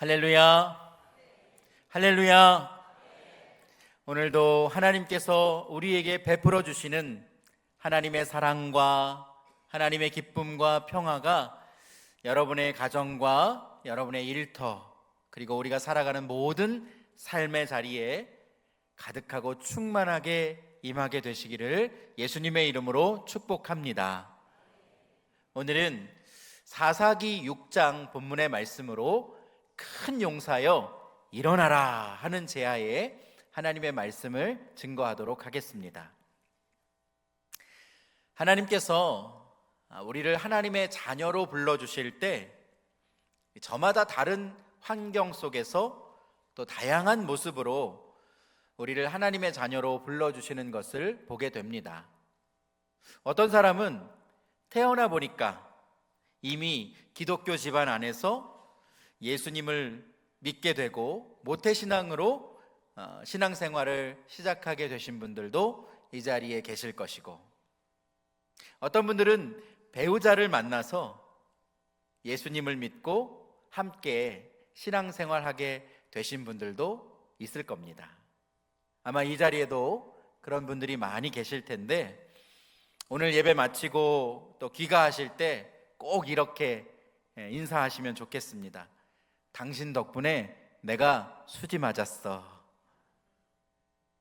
할렐루야, 할렐루야. 오늘도 하나님께서 우리에게 베풀어 주시는 하나님의 사랑과 하나님의 기쁨과 평화가 여러분의 가정과 여러분의 일터, 그리고 우리가 살아가는 모든 삶의 자리에 가득하고 충만하게 임하게 되시기를 예수님의 이름으로 축복합니다. 오늘은 사사기 6장 본문의 말씀으로 큰 용사여 일어나라 하는 제하에 하나님의 말씀을 증거하도록 하겠습니다. 하나님께서 우리를 하나님의 자녀로 불러주실 때 저마다 다른 환경 속에서 또 다양한 모습으로 우리를 하나님의 자녀로 불러주시는 것을 보게 됩니다. 어떤 사람은 태어나 보니까 이미 기독교 집안 안에서 예수님을 믿게 되고 모태신앙으로 신앙생활을 시작하게 되신 분들도 이 자리에 계실 것이고, 어떤 분들은 배우자를 만나서 예수님을 믿고 함께 신앙생활하게 되신 분들도 있을 겁니다. 아마 이 자리에도 그런 분들이 많이 계실 텐데, 오늘 예배 마치고 또 귀가하실 때 꼭 이렇게 인사하시면 좋겠습니다. 당신 덕분에 내가 수지 맞았어.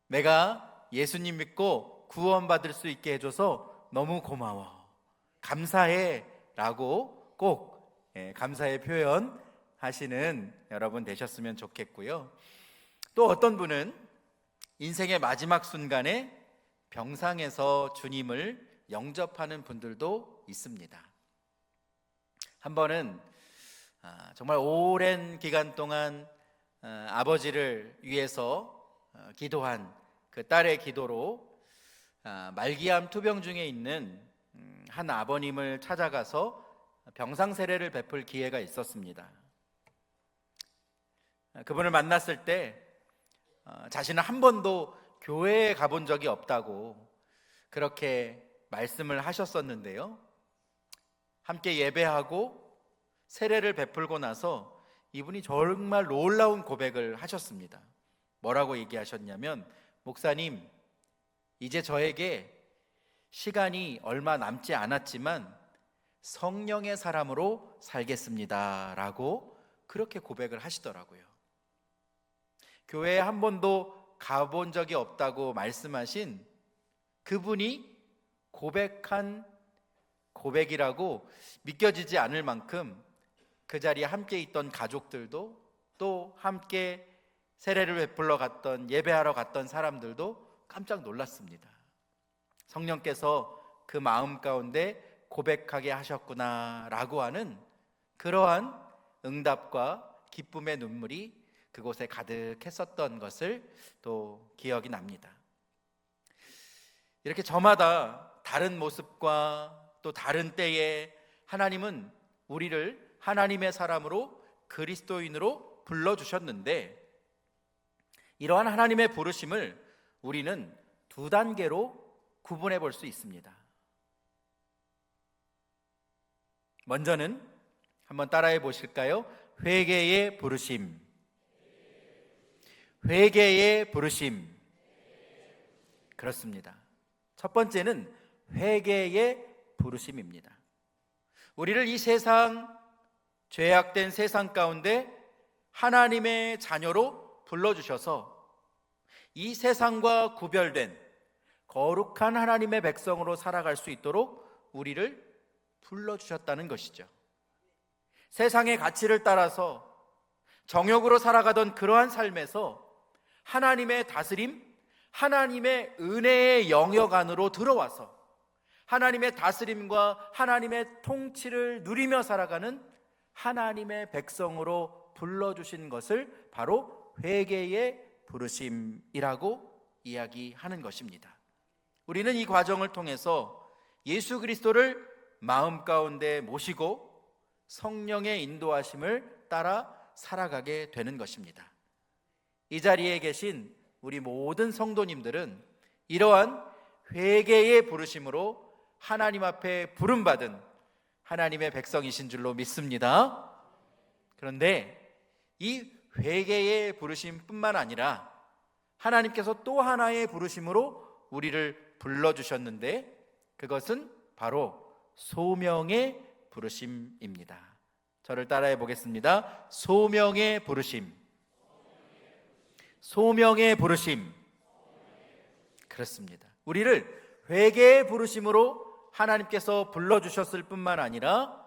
내가 예수님 믿고 구원받을 수 있게 해줘서 너무 고마워. 감사해 라고 꼭 감사의 표현 하시는 여러분 되셨으면 좋겠고요. 또 어떤 분은 인생의 마지막 순간에 병상에서 주님을 영접하는 분들도 있습니다. 한 번은 정말 오랜 기간 동안 아버지를 위해서 기도한 그 딸의 기도로 말기암 투병 중에 있는 한 아버님을 찾아가서 병상 세례를 베풀 기회가 있었습니다. 그분을 만났을 때 자신은 한 번도 교회에 가본 적이 없다고 그렇게 말씀을 하셨었는데요, 함께 예배하고 세례를 베풀고 나서 이분이 정말 놀라운 고백을 하셨습니다. 뭐라고 얘기하셨냐면, 목사님, 이제 저에게 시간이 얼마 남지 않았지만 성령의 사람으로 살겠습니다 라고 그렇게 고백을 하시더라고요. 교회에 한 번도 가본 적이 없다고 말씀하신 그분이 고백한 고백이라고 믿겨지지 않을 만큼 그 자리에 함께 있던 가족들도, 또 함께 세례를 베풀러 갔던, 예배하러 갔던 사람들도 깜짝 놀랐습니다. 성령께서 그 마음 가운데 고백하게 하셨구나 라고 하는 그러한 응답과 기쁨의 눈물이 그곳에 가득했었던 것을 또 기억이 납니다. 이렇게 저마다 다른 모습과 또 다른 때에 하나님은 우리를 하나님의 사람으로, 그리스도인으로 불러주셨는데, 이러한 하나님의 부르심을 우리는 두 단계로 구분해 볼 수 있습니다. 먼저는 한번 따라해 보실까요? 회개의 부르심. 회개의 부르심. 그렇습니다. 첫 번째는 회개의 부르심입니다. 우리를 이 세상, 죄악된 세상 가운데 하나님의 자녀로 불러주셔서 이 세상과 구별된 거룩한 하나님의 백성으로 살아갈 수 있도록 우리를 불러주셨다는 것이죠. 세상의 가치를 따라서 정욕으로 살아가던 그러한 삶에서 하나님의 다스림, 하나님의 은혜의 영역 안으로 들어와서 하나님의 다스림과 하나님의 통치를 누리며 살아가는 하나님의 백성으로 불러주신 것을 바로 회개의 부르심이라고 이야기하는 것입니다. 우리는 이 과정을 통해서 예수 그리스도를 마음 가운데 모시고 성령의 인도하심을 따라 살아가게 되는 것입니다. 이 자리에 계신 우리 모든 성도님들은 이러한 회개의 부르심으로 하나님 앞에 부름받은 하나님의 백성이신 줄로 믿습니다. 그런데 이 회개의 부르심뿐만 아니라 하나님께서 또 하나의 부르심으로 우리를 불러주셨는데, 그것은 바로 소명의 부르심입니다. 저를 따라해 보겠습니다. 소명의 부르심. 소명의 부르심. 그렇습니다. 우리를 회개의 부르심으로 하나님께서 불러주셨을 뿐만 아니라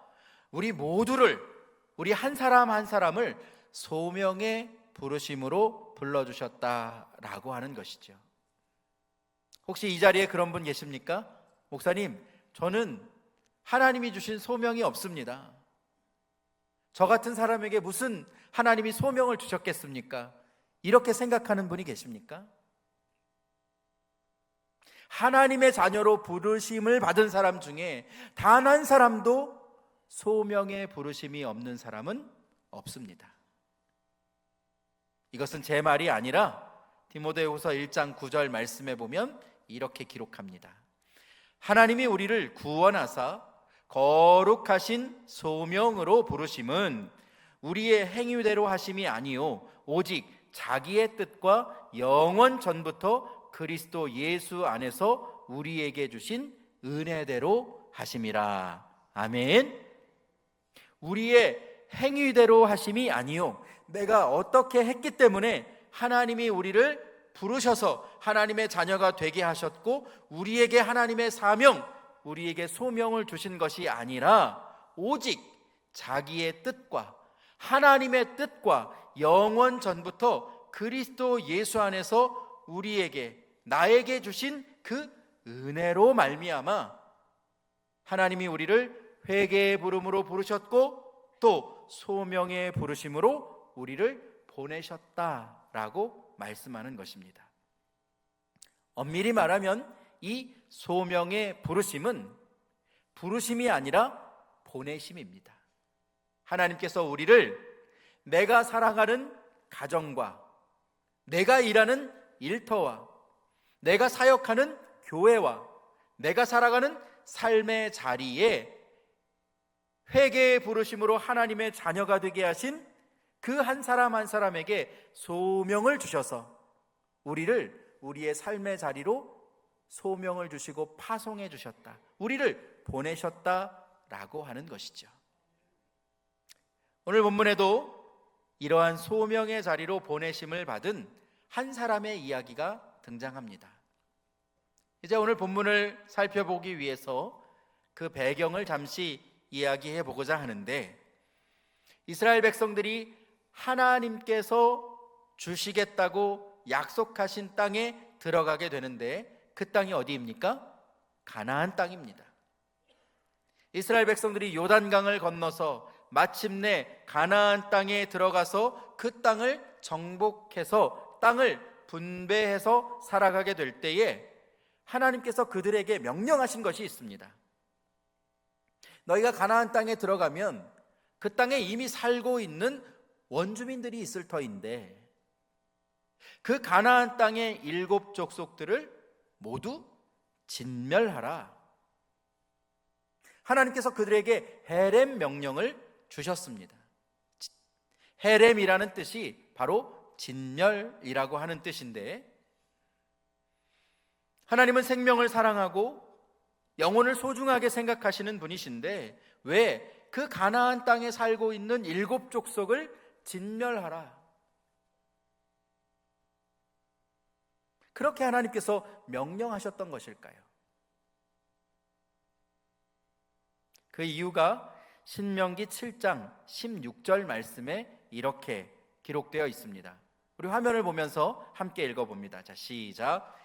우리 모두를, 우리 한 사람 한 사람을 소명의 부르심으로 불러주셨다라고 하는 것이죠. 혹시 이 자리에 그런 분 계십니까? 목사님, 저는 하나님이 주신 소명이 없습니다. 저 같은 사람에게 무슨 하나님이 소명을 주셨겠습니까? 이렇게 생각하는 분이 계십니까? 하나님의 자녀로 부르심을 받은 사람 중에 단 한 사람도 소명의 부르심이 없는 사람은 없습니다. 이것은 제 말이 아니라 디모데후서 1장 9절 말씀에 보면 이렇게 기록합니다. 하나님이 우리를 구원하사 거룩하신 소명으로 부르심은 우리의 행위대로 하심이 아니요 오직 자기의 뜻과 영원 전부터 그리스도 예수 안에서 우리에게 주신 은혜대로 하심이라. 아멘. 우리의 행위대로 하심이 아니요, 내가 어떻게 했기 때문에 하나님이 우리를 부르셔서 하나님의 자녀가 되게 하셨고 우리에게 하나님의 사명, 우리에게 소명을 주신 것이 아니라 오직 자기의 뜻과 하나님의 뜻과 영원 전부터 그리스도 예수 안에서 우리에게, 나에게 주신 그 은혜로 말미암아 하나님이 우리를 회개의 부름으로 부르셨고 또 소명의 부르심으로 우리를 보내셨다라고 말씀하는 것입니다. 엄밀히 말하면 이 소명의 부르심은 부르심이 아니라 보내심입니다. 하나님께서 우리를 내가 살아가는 가정과 내가 일하는 일터와 내가 사역하는 교회와 내가 살아가는 삶의 자리에 회개의 부르심으로 하나님의 자녀가 되게 하신 그 한 사람 한 사람에게 소명을 주셔서 우리를 우리의 삶의 자리로 소명을 주시고 파송해 주셨다, 우리를 보내셨다라고 하는 것이죠. 오늘 본문에도 이러한 소명의 자리로 보내심을 받은 한 사람의 이야기가 등장합니다. 이제 오늘 본문을 살펴보기 위해서 그 배경을 잠시 이야기해 보고자 하는데, 이스라엘 백성들이 하나님께서 주시겠다고 약속하신 땅에 들어가게 되는데 그 땅이 어디입니까? 가나안 땅입니다. 이스라엘 백성들이 요단강을 건너서 마침내 가나안 땅에 들어가서 그 땅을 정복해서 땅을 분배해서 살아가게 될 때에 하나님께서 그들에게 명령하신 것이 있습니다. 너희가 가나안 땅에 들어가면 그 땅에 이미 살고 있는 원주민들이 있을 터인데 그 가나안 땅의 7 족속들을 모두 진멸하라. 하나님께서 그들에게 헤렘 명령을 주셨습니다. 헤렘이라는 뜻이 바로 진멸이라고 하는 뜻인데, 하나님은 생명을 사랑하고 영혼을 소중하게 생각하시는 분이신데 왜 그 가나안 땅에 살고 있는 7 족속을 진멸하라, 그렇게 하나님께서 명령하셨던 것일까요? 그 이유가 신명기 7장 16절 말씀에 이렇게 기록되어 있습니다. 우리 화면을 보면서 함께 읽어봅니다. 자, 시작.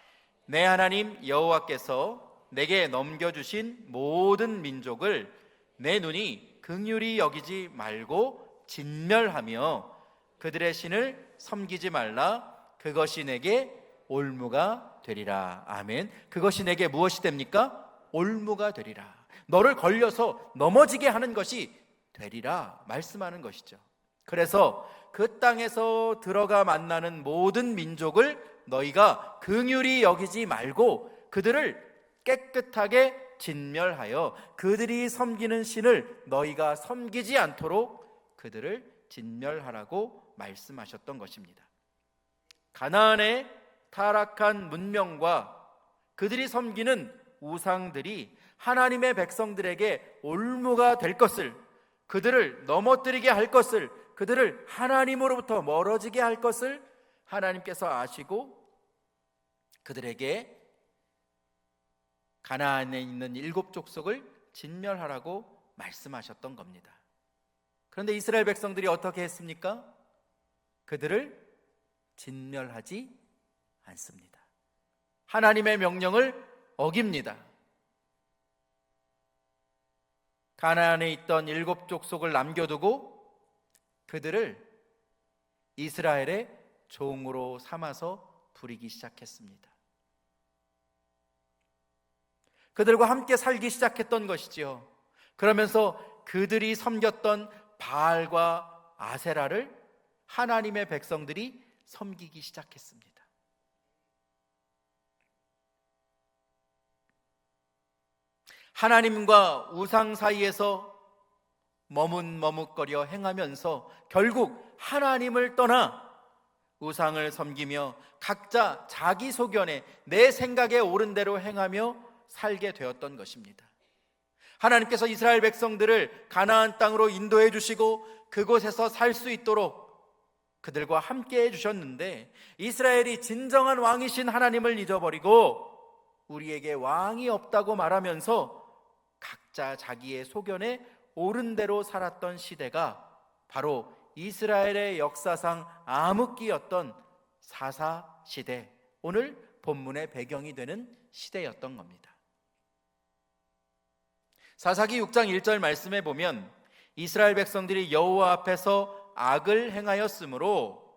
내 하나님 여호와께서 내게 넘겨주신 모든 민족을 내 눈이 긍휼히 여기지 말고 진멸하며 그들의 신을 섬기지 말라. 그것이 내게 올무가 되리라. 아멘. 그것이 내게 무엇이 됩니까? 올무가 되리라. 너를 걸려서 넘어지게 하는 것이 되리라 말씀하는 것이죠. 그래서 그 땅에서 들어가 만나는 모든 민족을 너희가 긍휼히 여기지 말고 그들을 깨끗하게 진멸하여 그들이 섬기는 신을 너희가 섬기지 않도록 그들을 진멸하라고 말씀하셨던 것입니다. 가나안의 타락한 문명과 그들이 섬기는 우상들이 하나님의 백성들에게 올무가 될 것을, 그들을 넘어뜨리게 할 것을, 그들을 하나님으로부터 멀어지게 할 것을 하나님께서 아시고 그들에게 가나안에 있는 7 족속을 진멸하라고 말씀하셨던 겁니다. 그런데 이스라엘 백성들이 어떻게 했습니까? 그들을 진멸하지 않습니다. 하나님의 명령을 어깁니다. 가나안에 있던 7 족속을 남겨두고 그들을 이스라엘의 종으로 삼아서 부리기 시작했습니다. 그들과 함께 살기 시작했던 것이지요. 그러면서 그들이 섬겼던 바알과 아세라를 하나님의 백성들이 섬기기 시작했습니다. 하나님과 우상 사이에서 머뭇머뭇거려 행하면서 결국 하나님을 떠나 우상을 섬기며 각자 자기 소견에 내 생각에 옳은 대로 행하며 살게 되었던 것입니다. 하나님께서 이스라엘 백성들을 가나안 땅으로 인도해 주시고 그곳에서 살 수 있도록 그들과 함께 해주셨는데, 이스라엘이 진정한 왕이신 하나님을 잊어버리고 우리에게 왕이 없다고 말하면서 각자 자기의 소견에 옳은 대로 살았던 시대가 바로 이스라엘의 역사상 암흑기였던 사사 시대, 오늘 본문의 배경이 되는 시대였던 겁니다. 사사기 6장 1절 말씀에 보면 이스라엘 백성들이 여호와 앞에서 악을 행하였으므로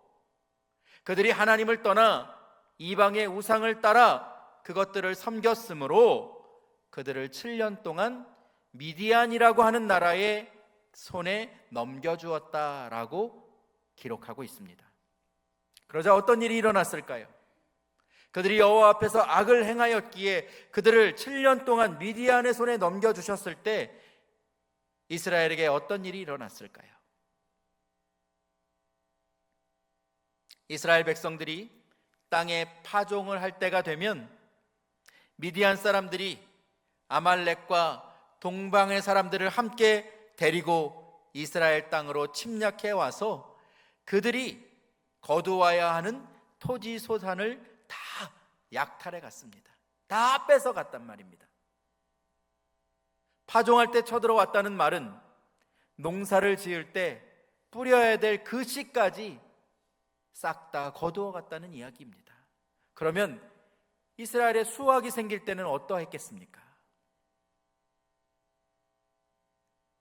그들이 하나님을 떠나 이방의 우상을 따라 그것들을 섬겼으므로 그들을 7년 동안 미디안이라고 하는 나라의 손에 넘겨주었다라고 기록하고 있습니다. 그러자 어떤 일이 일어났을까요? 그들이 여호와 앞에서 악을 행하였기에 그들을 7년 동안 미디안의 손에 넘겨주셨을 때 이스라엘에게 어떤 일이 일어났을까요? 이스라엘 백성들이 땅에 파종을 할 때가 되면 미디안 사람들이 아말렉과 동방의 사람들을 함께 데리고 이스라엘 땅으로 침략해 와서 그들이 거두어야 하는 토지 소산을 다 약탈해 갔습니다. 다 뺏어 갔단 말입니다. 파종할 때 쳐들어왔다는 말은 농사를 지을 때 뿌려야 될 그 씨까지 싹 다 거두어 갔다는 이야기입니다. 그러면 이스라엘에 수확이 생길 때는 어떠했겠습니까?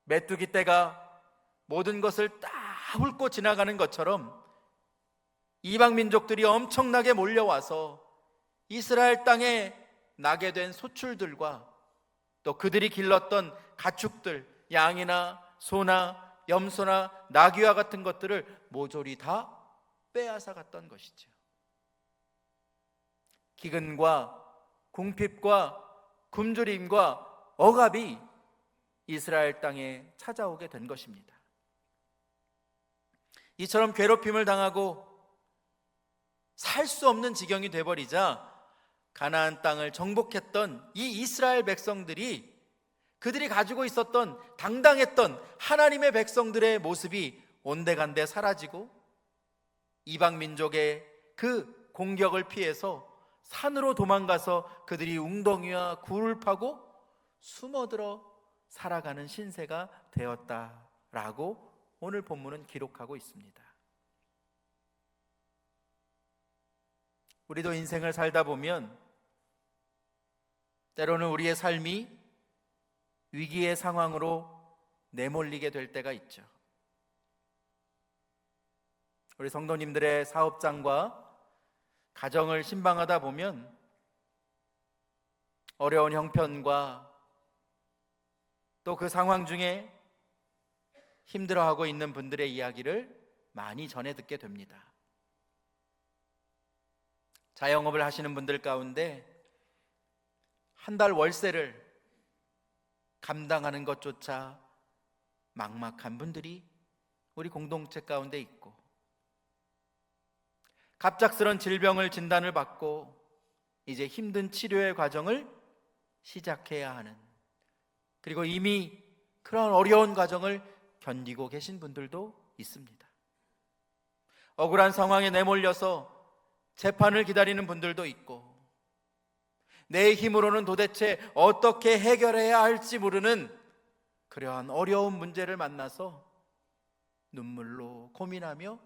메뚜기 떼가 모든 것을 다 훑고 지나가는 것처럼 이방 민족들이 엄청나게 몰려와서 이스라엘 땅에 나게 된 소출들과 또 그들이 길렀던 가축들, 양이나 소나 염소나 나귀와 같은 것들을 모조리 다 빼앗아 갔던 것이죠. 기근과 궁핍과 굶주림과 억압이 이스라엘 땅에 찾아오게 된 것입니다. 이처럼 괴롭힘을 당하고 살 수 없는 지경이 되어버리자 가나안 땅을 정복했던 이 이스라엘 백성들이 그들이 가지고 있었던 당당했던 하나님의 백성들의 모습이 온데간데 사라지고 이방 민족의 그 공격을 피해서 산으로 도망가서 그들이 웅덩이와 굴을 파고 숨어들어 살아가는 신세가 되었다라고 오늘 본문은 기록하고 있습니다. 우리도 인생을 살다 보면 때로는 우리의 삶이 위기의 상황으로 내몰리게 될 때가 있죠. 우리 성도님들의 사업장과 가정을 신방하다 보면 어려운 형편과 또 그 상황 중에 힘들어하고 있는 분들의 이야기를 많이 전해 듣게 됩니다. 자영업을 하시는 분들 가운데 한 달 월세를 감당하는 것조차 막막한 분들이 우리 공동체 가운데 있고, 갑작스런 질병을 진단을 받고 이제 힘든 치료의 과정을 시작해야 하는, 그리고 이미 그런 어려운 과정을 견디고 계신 분들도 있습니다. 억울한 상황에 내몰려서 재판을 기다리는 분들도 있고, 내 힘으로는 도대체 어떻게 해결해야 할지 모르는 그러한 어려운 문제를 만나서 눈물로 고민하며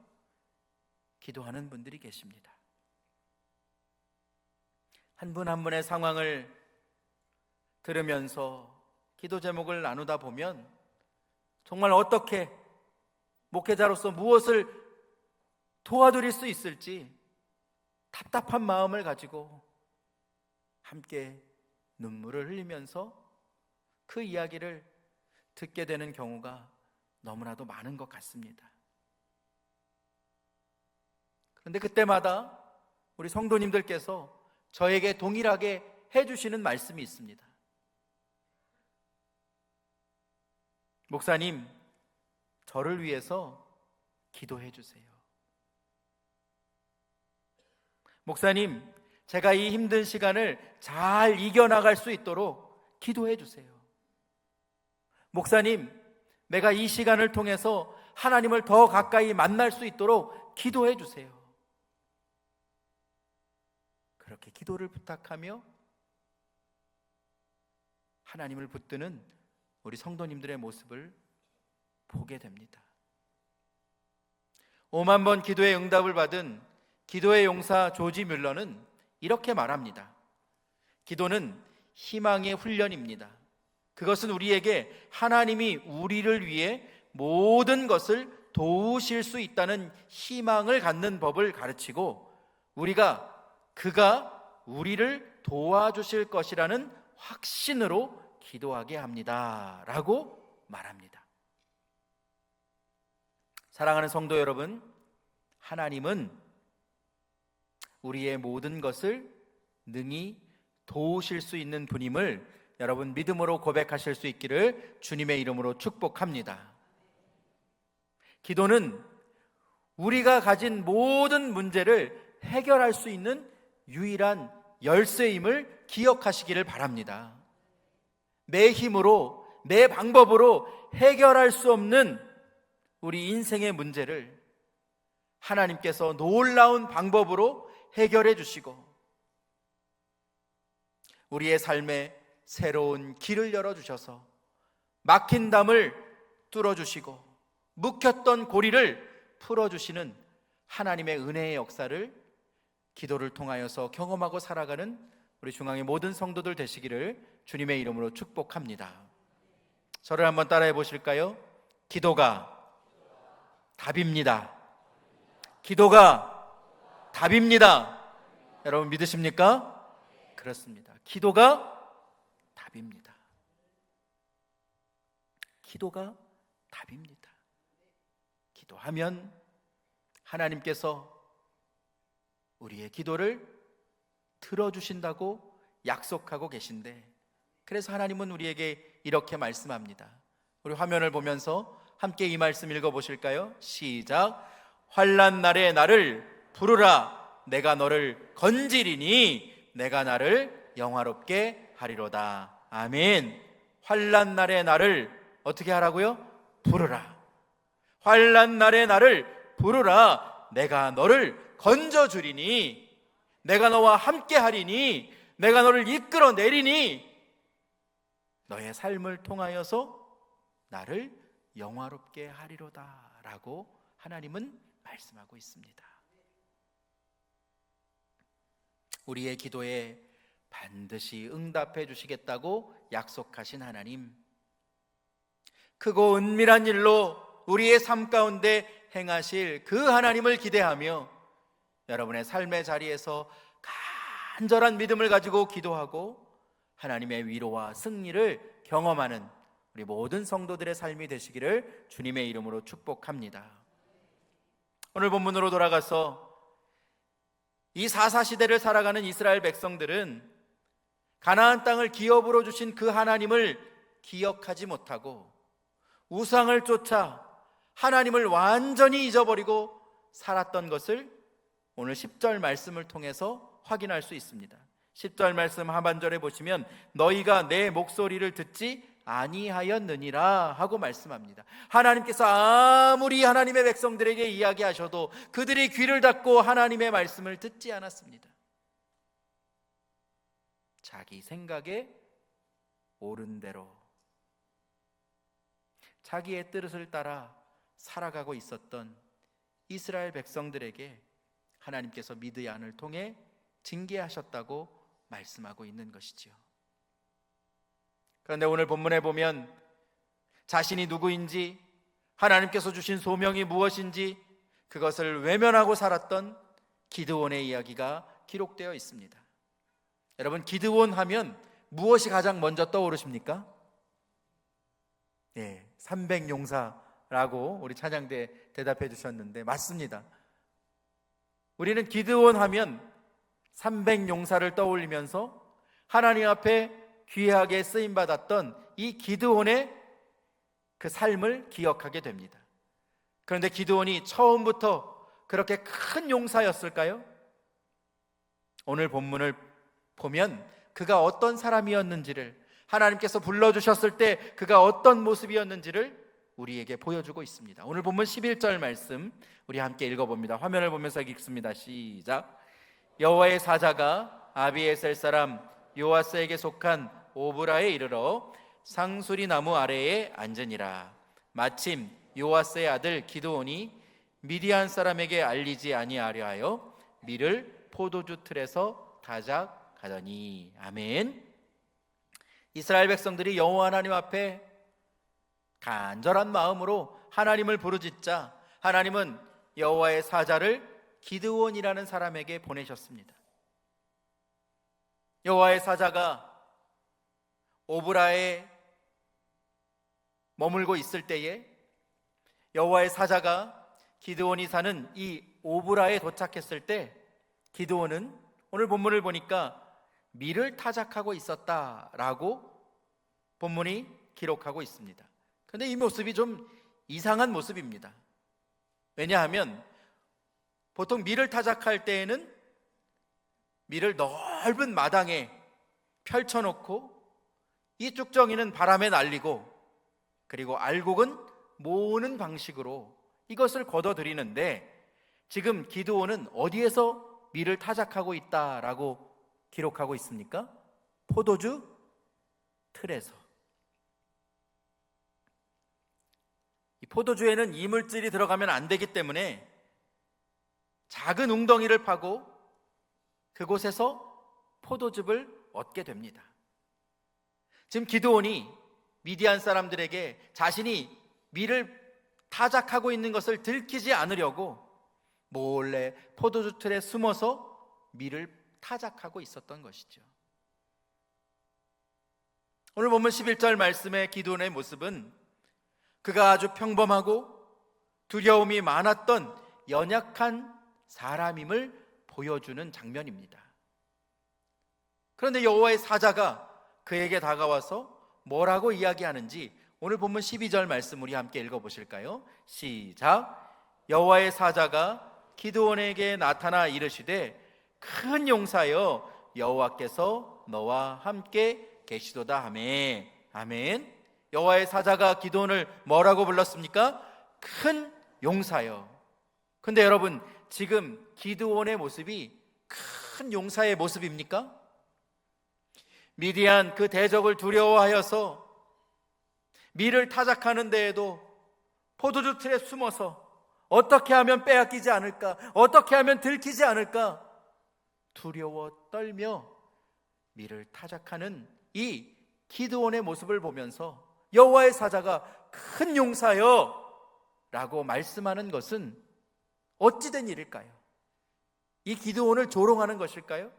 기도하는 분들이 계십니다. 한 분 한 분의 상황을 들으면서 기도 제목을 나누다 보면 정말 어떻게 목회자로서 무엇을 도와드릴 수 있을지 답답한 마음을 가지고 함께 눈물을 흘리면서 그 이야기를 듣게 되는 경우가 너무나도 많은 것 같습니다. 그런데 그때마다 우리 성도님들께서 저에게 동일하게 해주시는 말씀이 있습니다. 목사님, 저를 위해서 기도해 주세요. 목사님, 제가 이 힘든 시간을 잘 이겨나갈 수 있도록 기도해 주세요. 목사님, 내가 이 시간을 통해서 하나님을 더 가까이 만날 수 있도록 기도해 주세요. 그렇게 기도를 부탁하며 하나님을 붙드는 우리 성도님들의 모습을 보게 됩니다. 5만 번 기도의 응답을 받은 기도의 용사 조지 뮬러는 이렇게 말합니다. 기도는 희망의 훈련입니다. 그것은 우리에게 하나님이 우리를 위해 모든 것을 도우실 수 있다는 희망을 갖는 법을 가르치고, 그가 우리를 도와주실 것이라는 확신으로 기도하게 합니다 라고 말합니다. 사랑하는 성도 여러분, 하나님은 우리의 모든 것을 능히 도우실 수 있는 분임을 여러분 믿음으로 고백하실 수 있기를 주님의 이름으로 축복합니다. 기도는 우리가 가진 모든 문제를 해결할 수 있는 유일한 열쇠임을 기억하시기를 바랍니다. 내 힘으로, 내 방법으로 해결할 수 없는 우리 인생의 문제를 하나님께서 놀라운 방법으로 해결해 주시고, 우리의 삶에 새로운 길을 열어주셔서 막힌 담을 뚫어주시고 묶였던 고리를 풀어주시는 하나님의 은혜의 역사를 기도를 통하여서 경험하고 살아가는 우리 중앙의 모든 성도들 되시기를 주님의 이름으로 축복합니다. 저를 한번 따라해 보실까요? 기도가 답입니다. 기도가 답입니다. 여러분 믿으십니까? 그렇습니다. 기도가 답입니다. 기도가 답입니다. 기도하면 하나님께서 우리의 기도를 들어주신다고 약속하고 계신데, 그래서 하나님은 우리에게 이렇게 말씀합니다. 우리 화면을 보면서 함께 이 말씀 읽어보실까요? 시작. 환난 날에 나를 부르라. 내가 너를 건지리니 내가 나를 영화롭게 하리로다. 아멘. 환난 날에 나를 어떻게 하라고요? 부르라. 환난 날에 나를 부르라. 내가 너를 건져주리니, 내가 너와 함께 하리니, 내가 너를 이끌어내리니, 너의 삶을 통하여서 나를 영화롭게 하리로다 라고 하나님은 말씀하고 있습니다. 우리의 기도에 반드시 응답해 주시겠다고 약속하신 하나님, 크고 은밀한 일로 우리의 삶 가운데 행하실 그 하나님을 기대하며 여러분의 삶의 자리에서 간절한 믿음을 가지고 기도하고 하나님의 위로와 승리를 경험하는 우리 모든 성도들의 삶이 되시기를 주님의 이름으로 축복합니다. 오늘 본문으로 돌아가서 이 사사시대를 살아가는 이스라엘 백성들은 가나안 땅을 기업으로 주신 그 하나님을 기억하지 못하고 우상을 쫓아 하나님을 완전히 잊어버리고 살았던 것을 오늘 10절 말씀을 통해서 확인할 수 있습니다. 10절 말씀 하반절에 보시면 너희가 내 목소리를 듣지 아니하였느니라 하고 말씀합니다. 하나님께서 아무리 하나님의 백성들에게 이야기하셔도 그들이 귀를 닫고 하나님의 말씀을 듣지 않았습니다. 자기 생각에 옳은 대로 자기의 뜻을 따라 살아가고 있었던 이스라엘 백성들에게 하나님께서 미드얀을 통해 징계하셨다고 말씀하고 있는 것이지요. 그런데 오늘 본문에 보면 자신이 누구인지, 하나님께서 주신 소명이 무엇인지 그것을 외면하고 살았던 기드온의 이야기가 기록되어 있습니다. 여러분, 기드온 하면 무엇이 가장 먼저 떠오르십니까? 300용사라고 우리 찬양대 대답해 주셨는데 맞습니다. 우리는 기드온 하면 300용사를 떠올리면서 하나님 앞에 귀하게 쓰임받았던 이 기드온의 그 삶을 기억하게 됩니다. 그런데 기드온이 처음부터 그렇게 큰 용사였을까요? 오늘 본문을 보면 그가 어떤 사람이었는지를, 하나님께서 불러주셨을 때 그가 어떤 모습이었는지를 우리에게 보여주고 있습니다. 오늘 본문 11절 말씀 우리 함께 읽어봅니다. 화면을 보면서 읽습니다. 시작. 여호와의 사자가 아비에셀 사람 요아스에게 속한 오브라에 이르러 상수리 나무 아래에 앉으니라. 마침 요아스의 아들 기드온이 미디안 사람에게 알리지 아니하려 하여 밀을 포도주 틀에서 타작 가더니. 아멘. 이스라엘 백성들이 여호와 하나님 앞에 간절한 마음으로 하나님을 부르짖자 하나님은 여호와의 사자를 기드온이라는 사람에게 보내셨습니다. 여호와의 사자가 오브라에 머물고 있을 때에 여호와의 사자가 기드온이 사는 이 오브라에 도착했을 때 기드온은 오늘 본문을 보니까 밀을 타작하고 있었다라고 본문이 기록하고 있습니다. 그런데 이 모습이 좀 이상한 모습입니다. 왜냐하면 보통 밀을 타작할 때에는 밀을 넓은 마당에 펼쳐놓고 이 쭉정이는 바람에 날리고 그리고 알곡은 모으는 방식으로 이것을 거둬들이는데 지금 기드온은 어디에서 밀을 타작하고 있다라고 기록하고 있습니까? 포도주 틀에서. 이 포도주에는 이물질이 들어가면 안 되기 때문에 작은 웅덩이를 파고 그곳에서 포도즙을 얻게 됩니다. 지금 기드온이 미디안 사람들에게 자신이 밀을 타작하고 있는 것을 들키지 않으려고 몰래 포도주 틀에 숨어서 밀을 타작하고 있었던 것이죠. 오늘 본문 11절 말씀의 기드온의 모습은 그가 아주 평범하고 두려움이 많았던 연약한 사람임을 보여주는 장면입니다. 그런데 여호와의 사자가 그에게 다가와서 뭐라고 이야기하는지 오늘 본문 12절 말씀 우리 함께 읽어보실까요? 시작. 여호와의 사자가 기드온에게 나타나 이르시되 큰 용사여 여호와께서 너와 함께 계시도다 하매. 아멘. 여호와의 사자가 기드온을 뭐라고 불렀습니까? 큰 용사여. 근데 여러분, 지금 기드온의 모습이 큰 용사의 모습입니까? 미디안 그 대적을 두려워하여서 밀을 타작하는 데에도 포도주 틀에 숨어서 어떻게 하면 빼앗기지 않을까, 어떻게 하면 들키지 않을까 두려워 떨며 밀을 타작하는 이 기드온의 모습을 보면서 여호와의 사자가 큰 용사여 라고 말씀하는 것은 어찌된 일일까요? 이 기드온을 조롱하는 것일까요?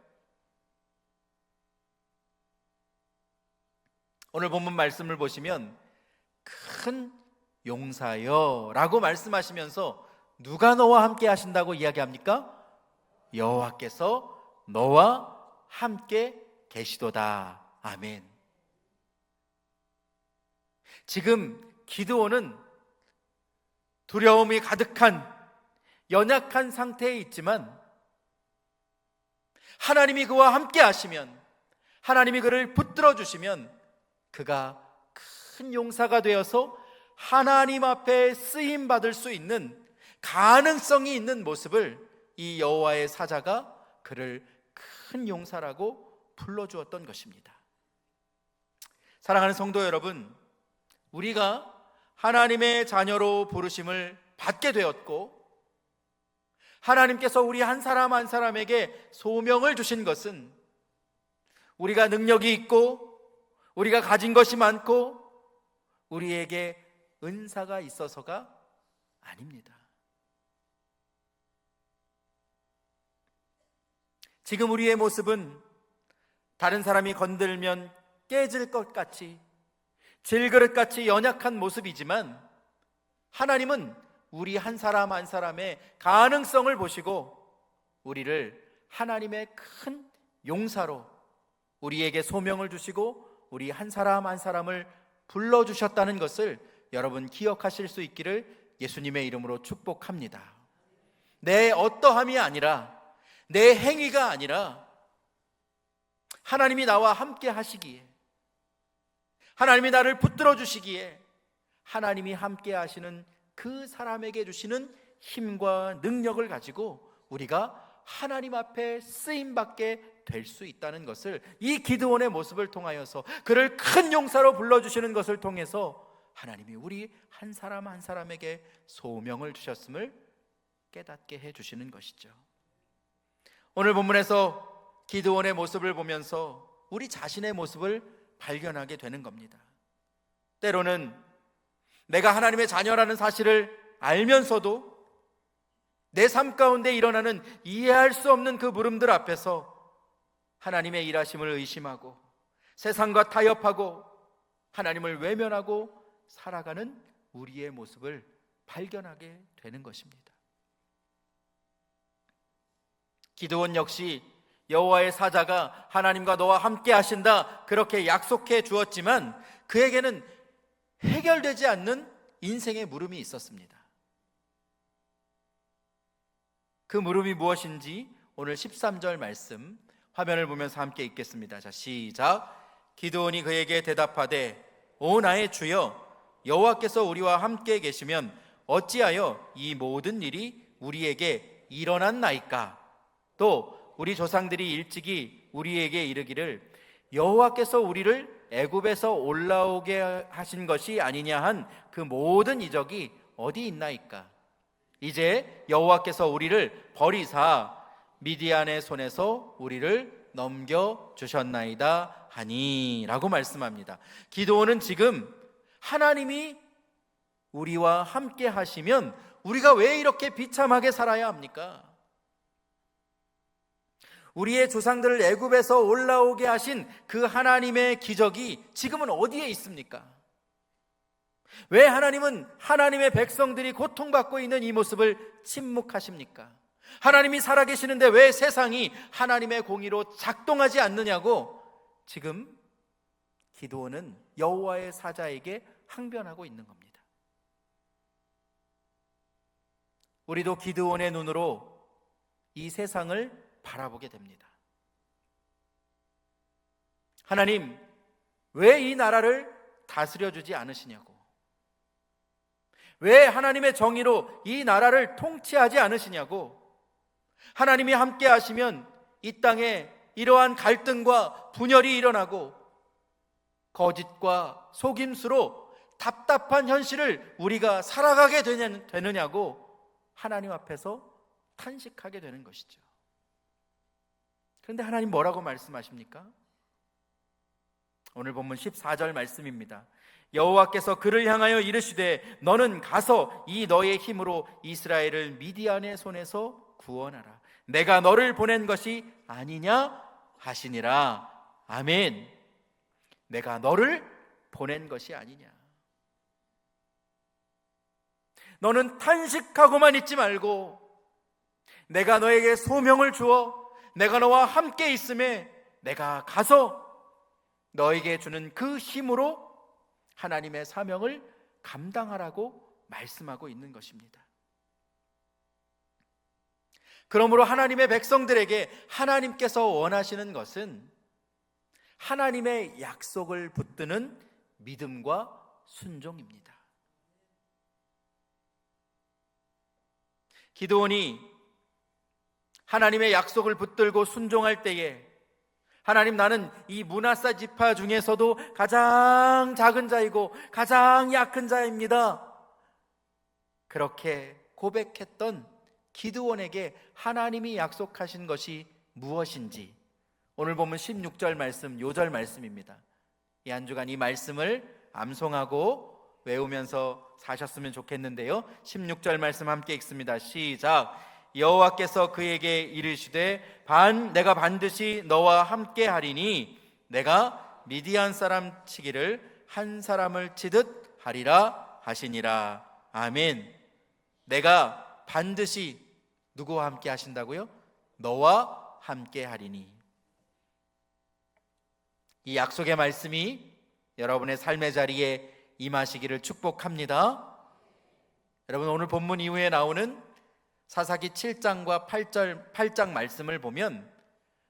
오늘 본문 말씀을 보시면 큰 용사여 라고 말씀하시면서 누가 너와 함께 하신다고 이야기합니까? 여호와께서 너와 함께 계시도다. 아멘. 지금 기드온은 두려움이 가득한 연약한 상태에 있지만 하나님이 그와 함께 하시면, 하나님이 그를 붙들어 주시면 그가 큰 용사가 되어서 하나님 앞에 쓰임 받을 수 있는 가능성이 있는 모습을 이 여호와의 사자가 그를 큰 용사라고 불러주었던 것입니다. 사랑하는 성도 여러분, 우리가 하나님의 자녀로 부르심을 받게 되었고 하나님께서 우리 한 사람 한 사람에게 소명을 주신 것은 우리가 능력이 있고 우리가 가진 것이 많고 우리에게 은사가 있어서가 아닙니다. 지금 우리의 모습은 다른 사람이 건들면 깨질 것 같이 질그릇같이 연약한 모습이지만 하나님은 우리 한 사람 한 사람의 가능성을 보시고 우리를 하나님의 큰 용사로 우리에게 소명을 주시고 우리 한 사람 한 사람을 불러주셨다는 것을 여러분 기억하실 수 있기를 예수님의 이름으로 축복합니다. 내 어떠함이 아니라, 내 행위가 아니라 하나님이 나와 함께 하시기에, 하나님이 나를 붙들어 주시기에 하나님이 함께 하시는 그 사람에게 주시는 힘과 능력을 가지고 우리가 하나님 앞에 쓰임받게 될 수 있다는 것을 이 기드온의 모습을 통하여서, 그를 큰 용사로 불러주시는 것을 통해서 하나님이 우리 한 사람 한 사람에게 소명을 주셨음을 깨닫게 해주시는 것이죠. 오늘 본문에서 기드온의 모습을 보면서 우리 자신의 모습을 발견하게 되는 겁니다. 때로는 내가 하나님의 자녀라는 사실을 알면서도 내 삶 가운데 일어나는 이해할 수 없는 그 물음들 앞에서 하나님의 일하심을 의심하고 세상과 타협하고 하나님을 외면하고 살아가는 우리의 모습을 발견하게 되는 것입니다. 기드온 역시 여호와의 사자가 하나님과 너와 함께 하신다 그렇게 약속해 주었지만 그에게는 해결되지 않는 인생의 물음이 있었습니다. 그 물음이 무엇인지 오늘 13절 말씀 화면을 보면서 함께 읽겠습니다. 자, 시작. 기드온이 그에게 대답하되 오 나의 주여, 여호와께서 우리와 함께 계시면 어찌하여 이 모든 일이 우리에게 일어났나이까? 또 우리 조상들이 일찍이 우리에게 이르기를 여호와께서 우리를 애굽에서 올라오게 하신 것이 아니냐 한 그 모든 이적이 어디 있나이까? 이제 여호와께서 우리를 버리사 미디안의 손에서 우리를 넘겨주셨나이다 하니 라고 말씀합니다. 기드온은 지금 하나님이 우리와 함께 하시면 우리가 왜 이렇게 비참하게 살아야 합니까? 우리의 조상들을 애굽에서 올라오게 하신 그 하나님의 기적이 지금은 어디에 있습니까? 왜 하나님은 하나님의 백성들이 고통받고 있는 이 모습을 침묵하십니까? 하나님이 살아계시는데 왜 세상이 하나님의 공의로 작동하지 않느냐고 지금 기드온은 여호와의 사자에게 항변하고 있는 겁니다. 우리도 기드온의 눈으로 이 세상을 바라보게 됩니다. 하나님, 왜 이 나라를 다스려 주지 않으시냐고, 왜 하나님의 정의로 이 나라를 통치하지 않으시냐고, 하나님이 함께 하시면 이 땅에 이러한 갈등과 분열이 일어나고 거짓과 속임수로 답답한 현실을 우리가 살아가게 되느냐고 하나님 앞에서 탄식하게 되는 것이죠. 그런데 하나님 뭐라고 말씀하십니까? 오늘 본문 14절 말씀입니다. 여호와께서 그를 향하여 이르시되 너는 가서 이 너의 힘으로 이스라엘을 미디안의 손에서 구원하라. 내가 너를 보낸 것이 아니냐 하시니라. 아멘. 내가 너를 보낸 것이 아니냐. 너는 탄식하고만 있지 말고 내가 너에게 소명을 주어 내가 너와 함께 있음에 내가 가서 너에게 주는 그 힘으로 하나님의 사명을 감당하라고 말씀하고 있는 것입니다. 그러므로 하나님의 백성들에게 하나님께서 원하시는 것은 하나님의 약속을 붙드는 믿음과 순종입니다. 기드온이 하나님의 약속을 붙들고 순종할 때에 하나님, 나는 이 므낫세 지파 중에서도 가장 작은 자이고 가장 약한 자입니다. 그렇게 고백했던 기드온에게 하나님이 약속하신 것이 무엇인지 오늘 보면 16절 말씀, 요절 말씀입니다. 이 한 주간 이 말씀을 암송하고 외우면서 사셨으면 좋겠는데요. 16절 말씀 함께 읽습니다. 시작. 여호와께서 그에게 이르시되 내가 반드시 너와 함께 하리니 내가 미디안 사람 치기를 한 사람을 치듯 하리라 하시니라. 아멘. 내가 반드시 누구와 함께 하신다고요? 너와 함께 하리니. 이 약속의 말씀이 여러분의 삶의 자리에 임하시기를 축복합니다. 여러분, 오늘 본문 이후에 나오는 사사기 7장과 8장 말씀을 보면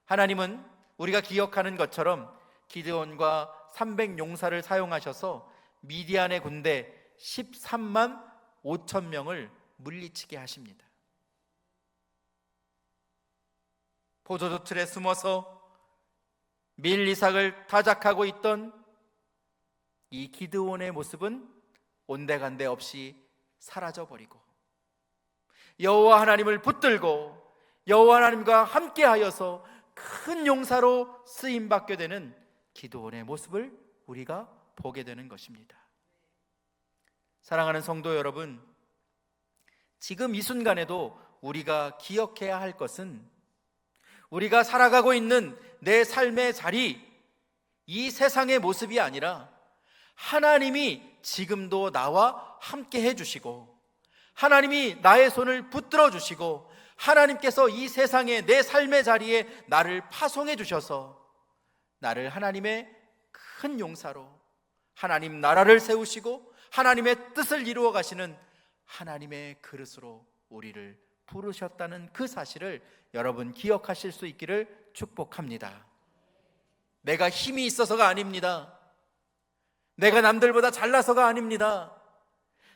하나님은 우리가 기억하는 것처럼 기드온과 300용사를 사용하셔서 미디안의 군대 13만 5천 명을 물리치게 하십니다. 포도주 틀에 숨어서 밀리삭을 타작하고 있던 이 기드온의 모습은 온데간데 없이 사라져버리고 여호와 하나님을 붙들고 여호와 하나님과 함께하여서 큰 용사로 쓰임받게 되는 기드온의 모습을 우리가 보게 되는 것입니다. 사랑하는 성도 여러분, 지금 이 순간에도 우리가 기억해야 할 것은 우리가 살아가고 있는 내 삶의 자리, 이 세상의 모습이 아니라 하나님이 지금도 나와 함께 해주시고 하나님이 나의 손을 붙들어 주시고 하나님께서 이 세상에 내 삶의 자리에 나를 파송해 주셔서 나를 하나님의 큰 용사로 하나님 나라를 세우시고 하나님의 뜻을 이루어 가시는 하나님의 그릇으로 우리를 부르셨다는 그 사실을 여러분 기억하실 수 있기를 축복합니다. 내가 힘이 있어서가 아닙니다. 내가 남들보다 잘나서가 아닙니다.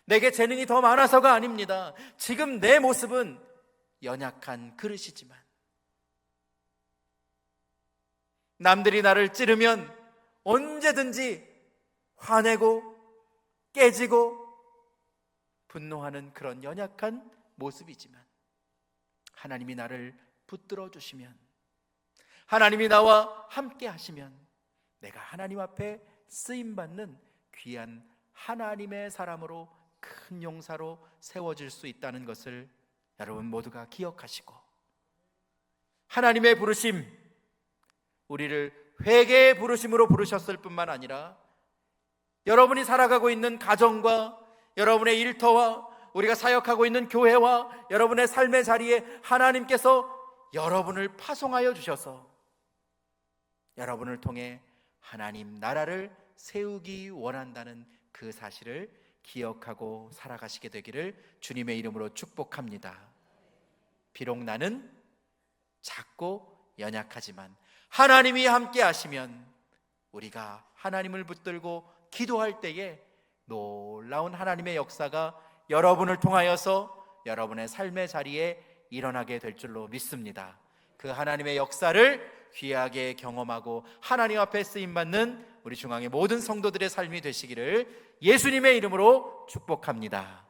내게 재능이 더 많아서가 아닙니다. 지금 내 모습은 연약한 그릇이지만 남들이 나를 찌르면 언제든지 화내고 깨지고 분노하는 그런 연약한 모습이지만 하나님이 나를 붙들어 주시면, 하나님이 나와 함께 하시면 내가 하나님 앞에 쓰임받는 귀한 하나님의 사람으로 큰 용사로 세워질 수 있다는 것을 여러분 모두가 기억하시고, 하나님의 부르심, 우리를 회개의 부르심으로 부르셨을 뿐만 아니라 여러분이 살아가고 있는 가정과 여러분의 일터와 우리가 사역하고 있는 교회와 여러분의 삶의 자리에 하나님께서 여러분을 파송하여 주셔서 여러분을 통해 하나님 나라를 세우기 원한다는 그 사실을 기억하고 살아가시게 되기를 주님의 이름으로 축복합니다. 비록 나는 작고 연약하지만 하나님이 함께 하시면 우리가 하나님을 붙들고 기도할 때에 놀라운 하나님의 역사가 여러분을 통하여서 여러분의 삶의 자리에 일어나게 될 줄로 믿습니다. 그 하나님의 역사를 귀하게 경험하고 하나님 앞에 쓰임받는 우리 중앙의 모든 성도들의 삶이 되시기를 예수님의 이름으로 축복합니다.